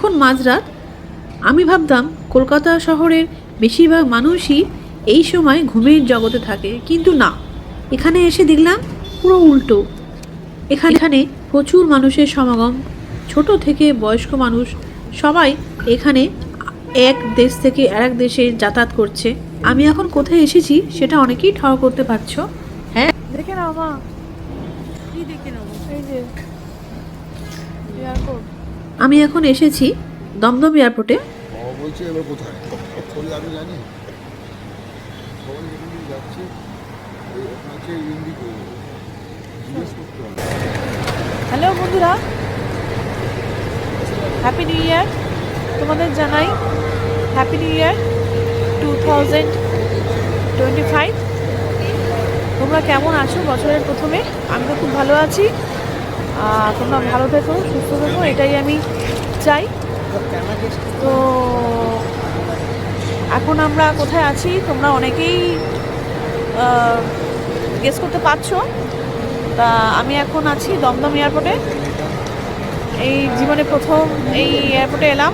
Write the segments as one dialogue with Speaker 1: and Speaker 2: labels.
Speaker 1: এখন মাঝরাত। আমি ভাবতাম কলকাতা শহরের বেশিরভাগ মানুষই এই সময় ঘুমের জগতে থাকে, কিন্তু না, এখানে এসে দেখলাম পুরো উল্টো। এখানে প্রচুর মানুষের সমাগম, ছোট থেকে বয়স্ক মানুষ সবাই এখানে এক দেশ থেকে আরেক দেশে যাতায়াত করছে। আমি এখন কোথায় এসেছি সেটা অনেকেই ঠাহর করতে পারছো। হ্যাঁ,
Speaker 2: দেখে নাও মা, কি দেখে নাও? এই যে এয়ারপোর্ট।
Speaker 1: আমি এখন এসেছি দমদম এয়ারপোর্টে।
Speaker 3: বলছে এবার কোথায় আমি জানি সবাই যেখানে যাচ্ছে
Speaker 2: হ্যালো বন্ধুরা, হ্যাপি নিউ ইয়ার তোমাদের জানাই। Happy new year 2025। তোমরা কেমন আছো বছরের প্রথমে? আমি তো খুব ভালো আছি। তোমরা ভালো থেকো, সুস্থ থেকো, এটাই আমি চাই। তো এখন আমরা কোথায় আছি তোমরা অনেকেই গেস করতে পারছো। তা আমি এখন আছি দমদম এয়ারপোর্টে। এই জীবনে প্রথম এই এয়ারপোর্টে এলাম।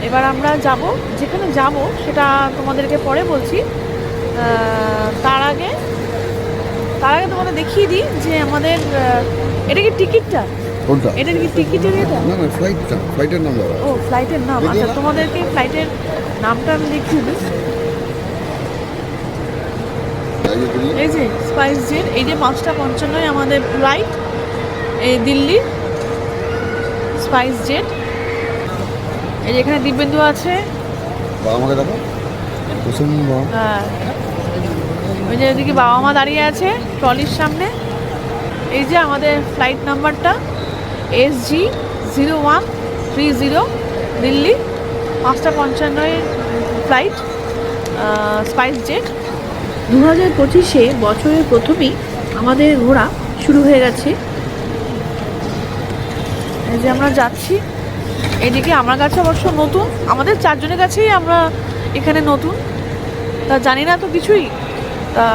Speaker 2: এবার আমরা যাব, যেখানে যাব সেটা তোমাদেরকে পরে বলছি। তার আগে তোমাদের দেখিয়ে দিই যে আমাদের এটা কি টিকিটটা,
Speaker 3: কোনটা?
Speaker 2: এটা কি টিকিটের এটা?
Speaker 3: না না, ফ্লাইটের নাম দাও।
Speaker 2: ও ফ্লাইটের নাম, আচ্ছা তোমাদেরকে ফ্লাইটের নামটা আমি দেখিয়ে দিই। এই যে স্পাইস জেট, এই যে 5:55 আমাদের ফ্লাইট, এই দিল্লি স্পাইস জেট। এই যে এখানে দিব্যেন্দু আছে।
Speaker 3: আমাকে দেখো,
Speaker 2: হ্যাঁ, ওই যে এদিকে বাবা মা দাঁড়িয়ে আছে ট্রলির সামনে। এই যে আমাদের ফ্লাইট নাম্বারটা SG0130 Delhi 5:55 flight SpiceJet.
Speaker 1: 2025-এ বছরের প্রথমেই আমাদের ঘোরা শুরু হয়ে গেছে।
Speaker 2: এই যে আমরা যাচ্ছি, এদিকে আমার কাছে অবশ্য নতুন, আমাদের চারজনের কাছেই আমরা এখানে নতুন, তা জানি না তো কিছুই। তা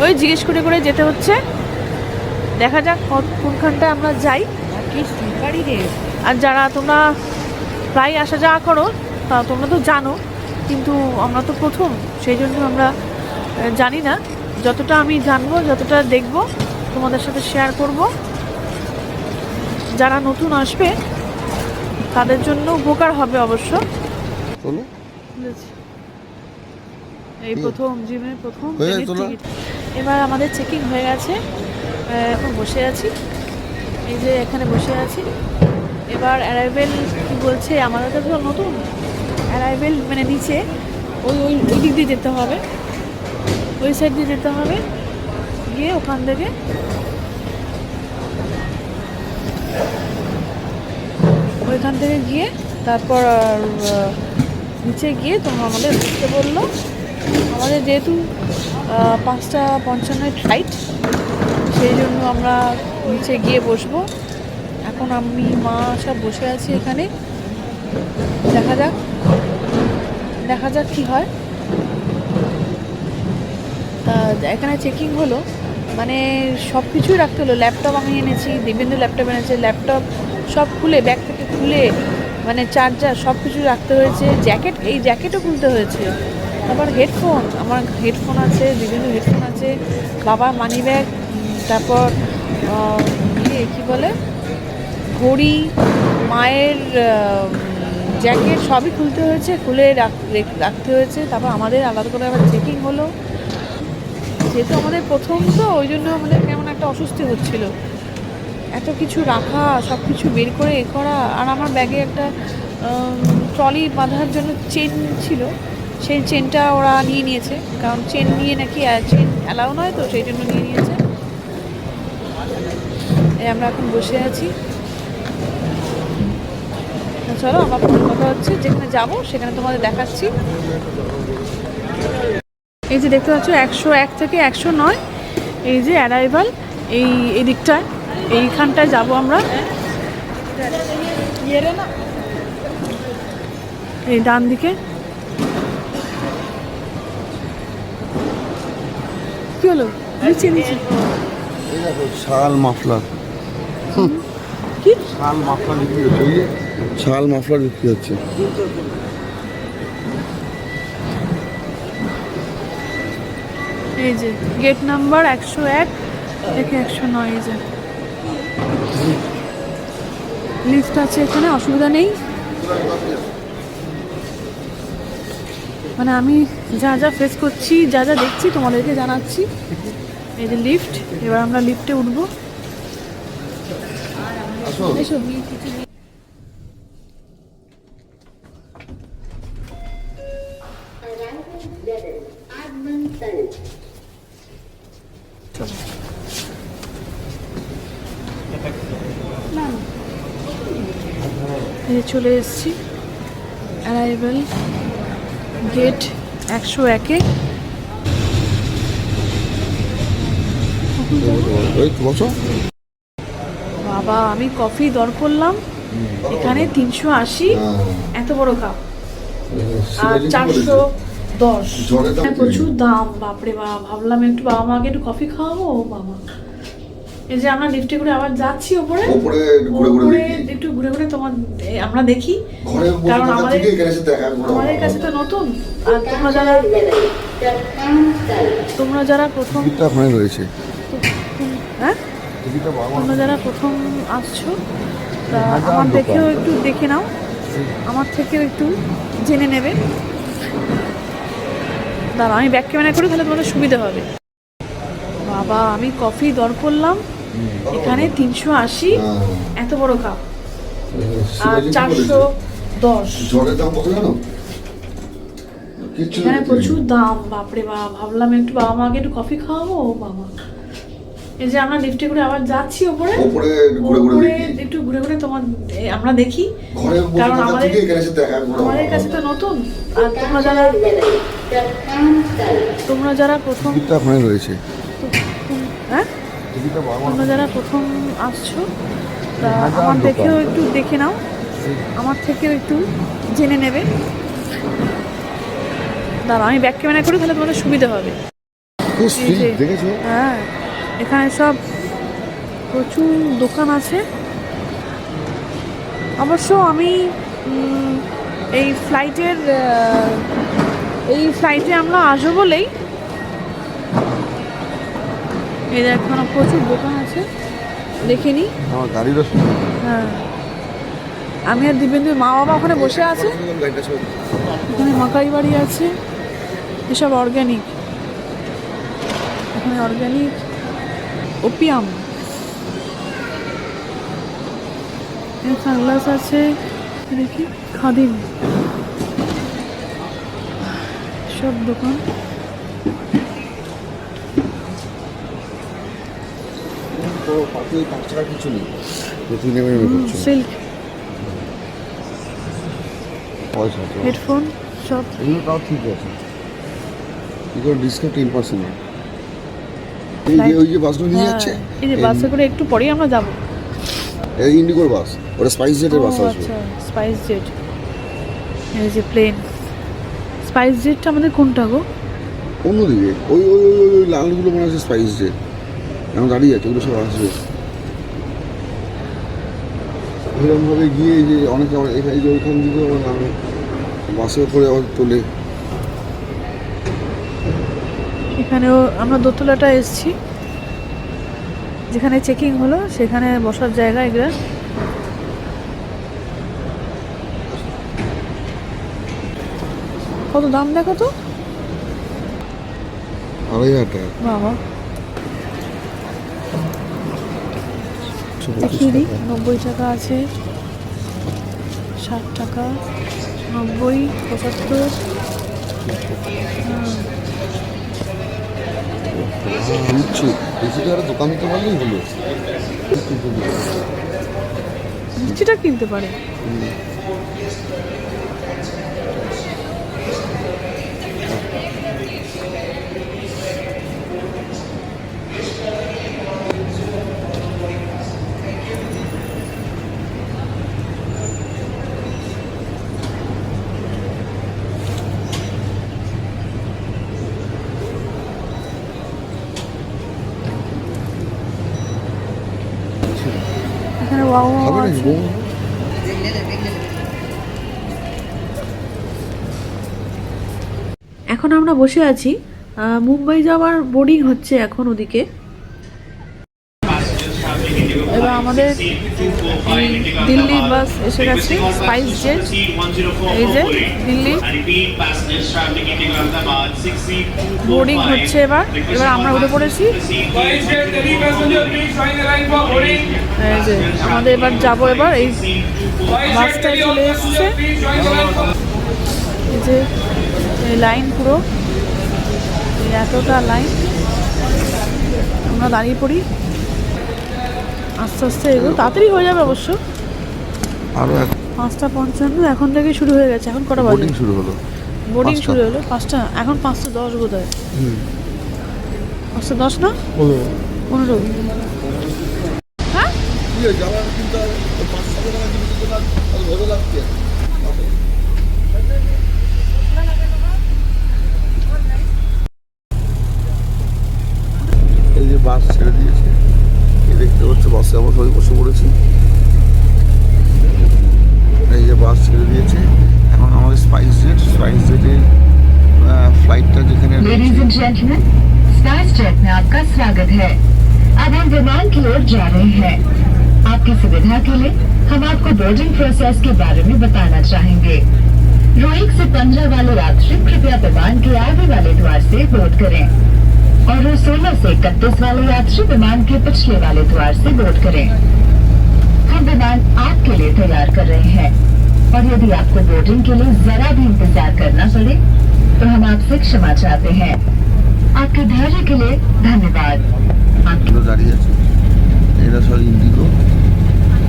Speaker 2: ওই জিজ্ঞেস করে করে যেতে হচ্ছে, দেখা যাক কোনখানটায় আমরা যাই। আর যারা তোমরা প্রায় আসা যাওয়া করো তা তোমরা তো জানো, কিন্তু আমরা তো প্রথম, সেই জন্য আমরা জানি না। যতটা আমি জানবো, যতটা দেখব, তোমাদের সাথে শেয়ার করব। যারা নতুন আসবে তাদের জন্য উপকার হবে অবশ্য। এই প্রথম জীবনের প্রথম টিকিট। এবার আমাদের চেকিং হয়ে গেছে, এখন বসে আছি, এই যে এখানে বসে আছি। এবার অ্যারাইভেল কি বলছে, আমাদের তো নতুন অ্যারাইভেল মানে নিচে ওই ওই ওই দিক দিয়ে যেতে হবে, ওই সাইড দিয়ে যেতে হবে, গিয়ে ওখান থেকে গিয়ে তারপর নিচে গিয়ে তোমরা আমাদের বসতে বললো। আমাদের যেহেতু 5:55 ফ্লাইট, সেই জন্য আমরা নিচে গিয়ে বসবো। এখন আমি মা সব বসে আছি এখানে, দেখা যাক কি হয়। এখানে চেকিং হলো, মানে সব কিছুই রাখতে হলো। ল্যাপটপ আমি এনেছি, দিব্যেন্দু ল্যাপটপ এনেছে, ল্যাপটপ সব খুলে, ব্যাগ থেকে খুলে, মানে চার্জার সব কিছু রাখতে হয়েছে। জ্যাকেট, এই জ্যাকেটও খুলতে হয়েছে। তারপর হেডফোন, আমার হেডফোন আছে, বিভিন্ন হেডফোন আছে, বাবার মানি ব্যাগ, তারপর কী বলে ঘড়ি, মায়ের জ্যাকেট সবই খুলতে হয়েছে, খুলে রাখতে হয়েছে। তারপর আমাদের আলাদা করে আবার চেকিং হলো। যেহেতু আমাদের প্রথম, তো ওই জন্য আমাদের কেমন একটা অস্বস্তি হচ্ছিল, এত কিছু রাখা, সব কিছু বের করে এ করা। আর আমার ব্যাগে একটা ট্রলি বাঁধার জন্য চেন ছিল, সেই চেনটা ওরা নিয়ে নিয়েছে, কারণ চেন নিয়ে নাকি চেন অ্যালাউ নয়, তো সেই জন্য নিয়ে নিয়েছে। এই আমরা এখন বসে আছি। চলো আমার ফোন কথা হচ্ছে, যেখানে যাব সেখানে তোমাদের দেখাচ্ছি। এই যে দেখতে পাচ্ছ 101 থেকে 109, এই যে অ্যারাইভাল, এই দিকটায়, এইখানটায় যাব আমরা। এই ডান দিকে কি হলো, নিচে
Speaker 3: শাল মাফলার
Speaker 1: কি
Speaker 3: শাল মাফলার বিক্রি হচ্ছে, ওই যে শাল মাফলার বিক্রি হচ্ছে।
Speaker 2: এই যে গেট নাম্বার 101 থেকে 109, এই যে লিফট আছে এখানে, অসুবিধা নেই। মানে আমি যা যা ফেস করছি, যা যা দেখছি তোমাদেরকে জানাচ্ছি। এই যে লিফট, এবার আমরা লিফটে উঠবো।
Speaker 3: আসো।
Speaker 2: এসো। এই যে চলে এসেছি, অ্যারাইভেল গেট 101-এ।
Speaker 3: ওই তো বসো।
Speaker 2: বাবা, আমি কফি দর করলাম এখানে 380, এত বড় কাপ, আর 410।
Speaker 3: জলের দাম
Speaker 2: প্রচুর দাম, বাপরে বাপ। ভাবলাম একটু বাবা মাকে একটু কফি খাওয়াবো। বাবা, এই যে আমরা লিফটে করে আবার যাচ্ছি ওপরে,
Speaker 3: উপরে ঘুরে ঘুরে
Speaker 2: ওপরে
Speaker 3: দেখি।
Speaker 2: একটু ঘুরে ঘুরে আমরা দেখি,
Speaker 3: ঘরে
Speaker 2: কারণ আমাদের
Speaker 3: এখানে এসে দেখা করো।
Speaker 2: আমাদের কাছে তো নতুন। আর তোমরা যারা প্রথম,
Speaker 3: টিকিটটা ওখানে রয়েছে।
Speaker 2: হ্যাঁ,
Speaker 3: টিকিটটা বাবা
Speaker 2: তোমরা যারা প্রথম আসছো, তা আমার দেখেও একটু দেখে নাও, আমার থেকেও একটু জেনে নেবে। দাঁড়া, আমি ব্যাক ক্যামেরা করি, তাহলে তোমাদের সুবিধা হবে। বাবা, আমি কফি দর করলাম এখানে 380, এত বড় কাপ, আর 410।
Speaker 3: জলের দাম কত জানো?
Speaker 2: এখানে প্রচুর দাম, বাপরে বাপ। ভাবলাম একটু বাবা মাকে একটু কফি খাওয়াবো। বাবা, এই যে আমরা লিফটে করে আবার যাচ্ছি ওপরে,
Speaker 3: উপরে ঘুরে ঘুরে
Speaker 2: ওপরে
Speaker 3: দেখি।
Speaker 2: একটু ঘুরে ঘুরে আমরা দেখি,
Speaker 3: ঘরে
Speaker 2: কারণ আমাদের
Speaker 3: এখানে এসে দেখা করো।
Speaker 2: আমাদের কাছে তো নতুন। আর তোমরা যারা প্রথম,
Speaker 3: টিকিটটা ওখানে রয়েছে।
Speaker 2: হ্যাঁ,
Speaker 3: টিকিটটা বাবা
Speaker 2: তোমরা যারা প্রথম আসছো, তা আমার দেখেও একটু দেখে নাও, আমার থেকেও একটু জেনে নেবে। দাঁড়া, আমি ব্যাক ক্যামেরা করি, তাহলে তোমাদের সুবিধা হবে।
Speaker 3: খুব
Speaker 2: এই
Speaker 3: স্ট্রিট
Speaker 2: যে,
Speaker 3: দেখেছো?
Speaker 2: হ্যাঁ, এখানে সব প্রচুর দোকান আছে। অবশ্য আমি এই ফ্লাইটে আমরা আসবো বলেই, এই দেখো প্রচুর দোকান আছে, দেখে নি।
Speaker 3: আমার গাড়িটা
Speaker 2: হ্যাঁ, আমি আর দিবেন্দুর মা বাবা ওখানে বসে আছে। এখানে মাকাই বাড়ি আছে, এসব অর্গ্যানিক, এখানে অর্গ্যানিক ওপিয়াম, সানগ্লাস আছে, দেখি খাদিম, সব দোকান।
Speaker 3: তো পাখি 5 টাকা কিছু নেই, তুই নেমে নেমে করছো
Speaker 2: সিল্ক,
Speaker 3: পয়সা তো।
Speaker 2: হেডফোন, সব।
Speaker 3: এগুলো তাও ঠিক আছে, এগুলো ডিসকাউন্ট 10%। এই যে ওই যে বাসগুলো নিয়ে যাচ্ছে,
Speaker 2: এই যে বাসে করে একটু পরেই আমরা যাবো।
Speaker 3: এই ইন্ডিগোর বাস, ওটা স্পাইস জেটের বাস আসবে।
Speaker 2: আচ্ছা, স্পাইস জেট। এই যে প্লেন স্পাইস জেটটা আমাদের কোনটা গো?
Speaker 3: অন্যদিকে ওই ওই ওই ওই লালগুলো মনে হচ্ছে স্পাইস জেট, এখন দাঁড়িয়ে আছে, ওগুলো সব আসবে। এরকমভাবে গিয়ে এই যে অনেকে আবার এখানে যে ওইখান থেকে আবার নামে, বাসে করে আবার তোলে।
Speaker 2: এখানেও আমরা দোতলাটা এসেছি, যেখানে চেকিং হলো সেখানে বসার জায়গা। এগুলো কত দাম দেখো তো?
Speaker 3: 2,500 টাকা।
Speaker 2: বাবা, দেখিয়ে দিই। 90 টাকা আছে, 60 টাকা, 90, 75।
Speaker 3: বুঝছি, বেশি করে দোকান দিতে পারলেই হলো।
Speaker 2: মিষ্টিটা কিনতে পারে। এখানে বাবু
Speaker 3: খাবে নাকি
Speaker 2: আছে।
Speaker 3: বউ?
Speaker 1: এখন আমরা বসে আছি, মুম্বাই যাওয়ার বোর্ডিং হচ্ছে এখন ওদিকে।
Speaker 2: এবার আমাদের এই দিল্লি বাস এসে গেছে, স্পাইস জেট। এই যে দিল্লি বোর্ডিং হচ্ছে এবার। এবার আমরা উঠে পড়েছি। এই যে আমাদের এবার যাবো, এবার এই বাসটায় চলে এসছে। এই যে এই লাইন পুরো, এই এতটা লাইন, আমরা দাঁড়িয়ে পড়ি। আস্তে আস্তে এগুলো তাড়াতাড়ি হয়ে যাবে অবশ্য।
Speaker 3: আরো
Speaker 2: 5:55 এখন থেকে শুরু হয়ে গেছে। এখন কটা বাজে?
Speaker 3: বোর্ডিং শুরু হলো।
Speaker 2: বোর্ডিং
Speaker 3: 5টা।
Speaker 2: শুরু হলো 5টা, এখন 5:10 বোধ হয়। 5:10 না 15। হ্যাঁ
Speaker 3: এই যে বাস ছেড়ে দিয়েছে, এই দেখতে পাচ্ছ বাসে আমরা সবাই বসে পড়েছি। এই যে বাস ছেড়ে দিয়েছে, এখন আমাদের স্পাইস জেটের फ्लाइटটা যেখানে
Speaker 4: Ladies and gentlemen, SpiceJet में आपका स्वागत है। अब हम विमान की ओर जा रहे हैं। आपकी सुविधा के लिए हम आपको बोर्डिंग प्रोसेस के बारे में बताना चाहेंगे। रो 1 से 15 वाले यात्री कृपया विमान के आगे वाले द्वार से बोर्ड करें और रो 16 से 31 वाले यात्री विमान के पिछले वाले द्वार से बोर्ड करें। हम विमान आपके लिए तैयार कर रहे हैं और यदि आपको बोर्डिंग के लिए जरा भी इंतजार करना पड़े तो हम आपसे क्षमा चाहते हैं। आपके धैर्य के लिए धन्यवाद। आपकी
Speaker 3: গুলো দাঁড়িয়ে আছে। এরা সব ইন্ডিগো,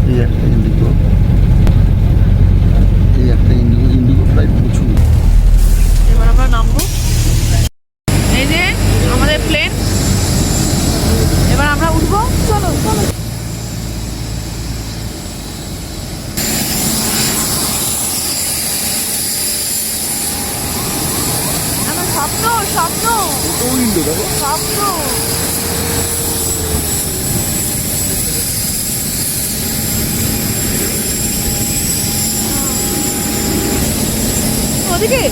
Speaker 3: এই একটা ইন্ডিগো, এই একটা ইন্ডিগো ফ্লাইট প্রচুর।
Speaker 2: এবার আমরা নামবো। এই যে আমাদের প্লেন, এবার আমরা উঠবো। চলো চলো। আমার স্বপ্ন স্বপ্ন
Speaker 3: ও ইন্ডো দেখো।
Speaker 2: স্বপ্ন। ওদিকে